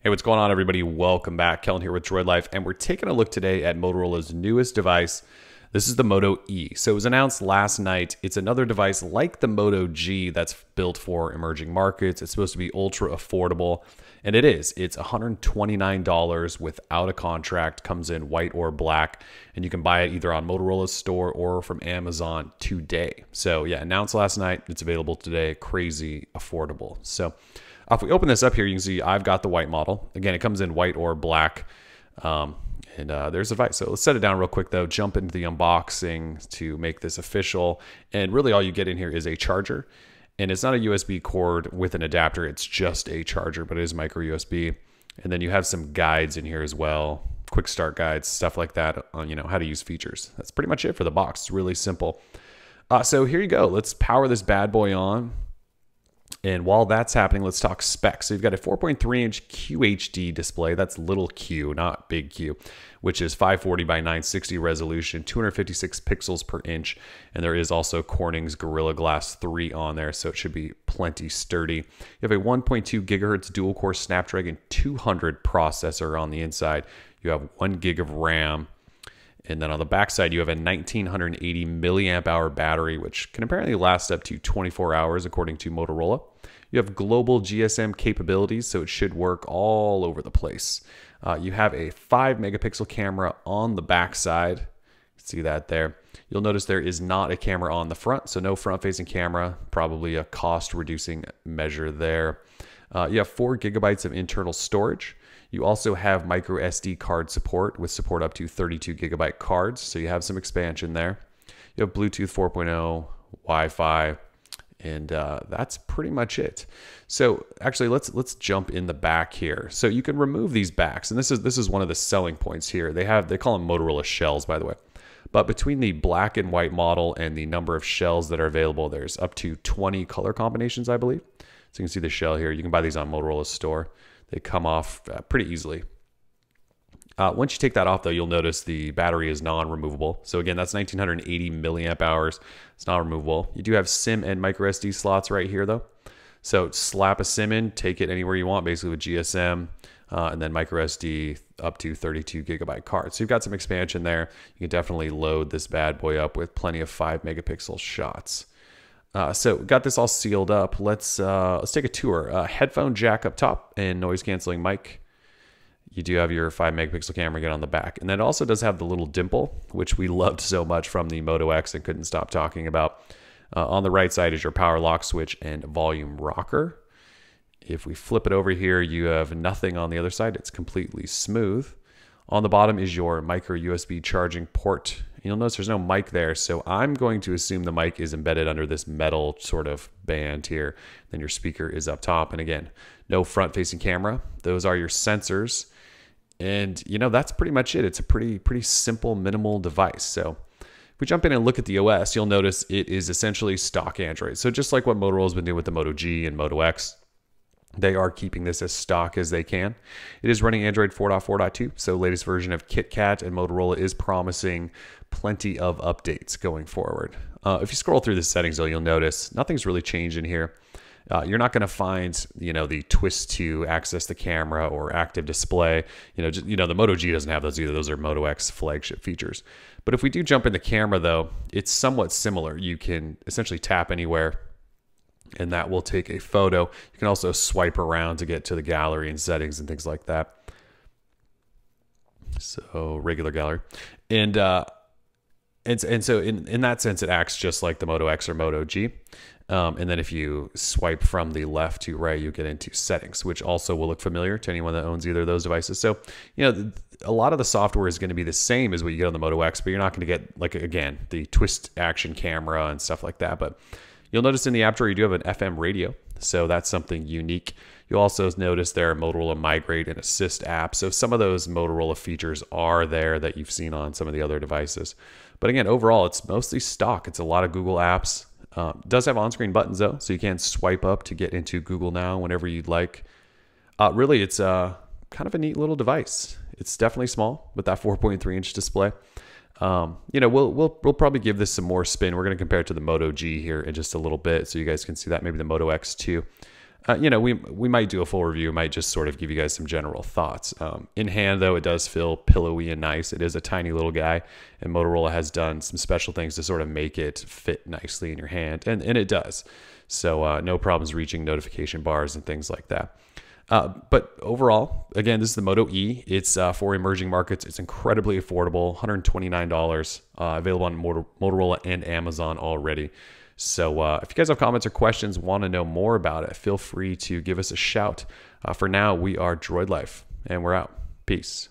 Hey, what's going on, everybody? Welcome back. Kellen here with Droid Life, and we're taking a look today at Motorola's newest device. This is the Moto E. So it was announced last night. It's another device like the Moto G that's built for emerging markets. It's supposed to be ultra affordable, and it is. It's $129 without a contract, comes in white or black, and you can buy it either on Motorola's store or from Amazon today. So yeah, announced last night. It's available today. Crazy affordable. So if we open this up here, you can see I've got the white model. Again, it comes in white or black. There's the device. So let's set it down real quick, though. Jump into the unboxing to make this official. And really all you get in here is a charger. And it's not a USB cord with an adapter. It's just a charger, but it is micro USB. And then you have some guides in here as well. Quick start guides, stuff like that on, how to use features. That's pretty much it for the box. It's really simple. So here you go. Let's power this bad boy on. And while that's happening, let's talk specs. So you've got a 4.3-inch QHD display. That's little Q, not big Q, which is 540 by 960 resolution, 256 pixels per inch. And there is also Corning's Gorilla Glass 3 on there, so it should be plenty sturdy. You have a 1.2 gigahertz dual-core Snapdragon 200 processor on the inside. You have 1 gig of RAM. And then on the back side, you have a 1980 milliamp hour battery, which can apparently last up to 24 hours, according to Motorola. You have global GSM capabilities, so it should work all over the place. You have a 5 megapixel camera on the back side. See that there. You'll notice there is not a camera on the front, so no front-facing camera, probably a cost-reducing measure there. You have 4 gigabytes of internal storage. You also have micro SD card support with support up to 32 gigabyte cards. So you have some expansion there. You have Bluetooth 4.0, Wi-Fi, and that's pretty much it. So actually, let's jump in the back here. So you can remove these backs, and this is one of the selling points here. They call them Motorola shells, by the way. But between the black and white model and the number of shells that are available, there's up to 20 color combinations, I believe. So you can see the shell here. You can buy these on Motorola's store. They come off pretty easily. Once you take that off, though, you'll notice the battery is non-removable. So again, that's 1980 milliamp hours. It's not removable. You do have SIM and micro SD slots right here, though. So slap a SIM in, take it anywhere you want, basically with GSM, and then micro SD up to 32 gigabyte cards. So you've got some expansion there. You can definitely load this bad boy up with plenty of 5 megapixel shots. So got this all sealed up. Let's take a tour. Headphone jack up top and noise canceling mic. You do have your 5 megapixel camera again on the back. And then it also does have the little dimple, which we loved so much from the Moto X and couldn't stop talking about. On the right side is your power lock switch and volume rocker. If we flip it over here, you have nothing on the other side. It's completely smooth. On the bottom is your micro USB charging port. You'll notice there's no mic there, so I'm going to assume the mic is embedded under this metal sort of band here. Then your speaker is up top, and again, no front-facing camera. Those are your sensors, and that's pretty much it. It's a pretty simple, minimal device. So if we jump in and look at the OS, you'll notice it is essentially stock Android. So just like what Motorola's been doing with the Moto G and Moto X, they are keeping this as stock as they can. It is running Android 4.4.2, so latest version of KitKat, and Motorola is promising plenty of updates going forward. If you scroll through the settings, though, you'll notice nothing's really changed in here. You're not going to find, the twist to access the camera or active display. The Moto G doesn't have those either. Those are Moto X flagship features. But if we do jump in the camera, though, it's somewhat similar. You can essentially tap anywhere, and that will take a photo. You can also swipe around to get to the gallery and settings and things like that. So regular gallery. And so in that sense, it acts just like the Moto X or Moto G. And then if you swipe from the left to right, you get into settings, which also will look familiar to anyone that owns either of those devices. So, a lot of the software is going to be the same as what you get on the Moto X, but you're not going to get, like, again, the twist action camera and stuff like that. But you'll notice in the app drawer, you do have an FM radio. So that's something unique. You'll also notice there are Motorola Migrate and Assist apps. So some of those Motorola features are there that you've seen on some of the other devices. But again, overall, it's mostly stock. It's a lot of Google apps. It does have on-screen buttons, though, so you can swipe up to get into Google Now whenever you'd like. Really, it's kind of a neat little device. It's definitely small with that 4.3-inch display. We'll probably give this some more spin. We're going to compare it to the Moto G here in just a little bit, so you guys can see that, maybe the Moto X too. we might do a full review, might just sort of give you guys some general thoughts. In hand, though, it does feel pillowy and nice. It is a tiny little guy, and Motorola has done some special things to sort of make it fit nicely in your hand, and it does. So no problems reaching notification bars and things like that. But overall, again, this is the Moto E. It's for emerging markets. It's incredibly affordable, $129, available on Motorola and Amazon already. So if you guys have comments or questions, want to know more about it, feel free to give us a shout. For now, we are Droid Life, and we're out. Peace.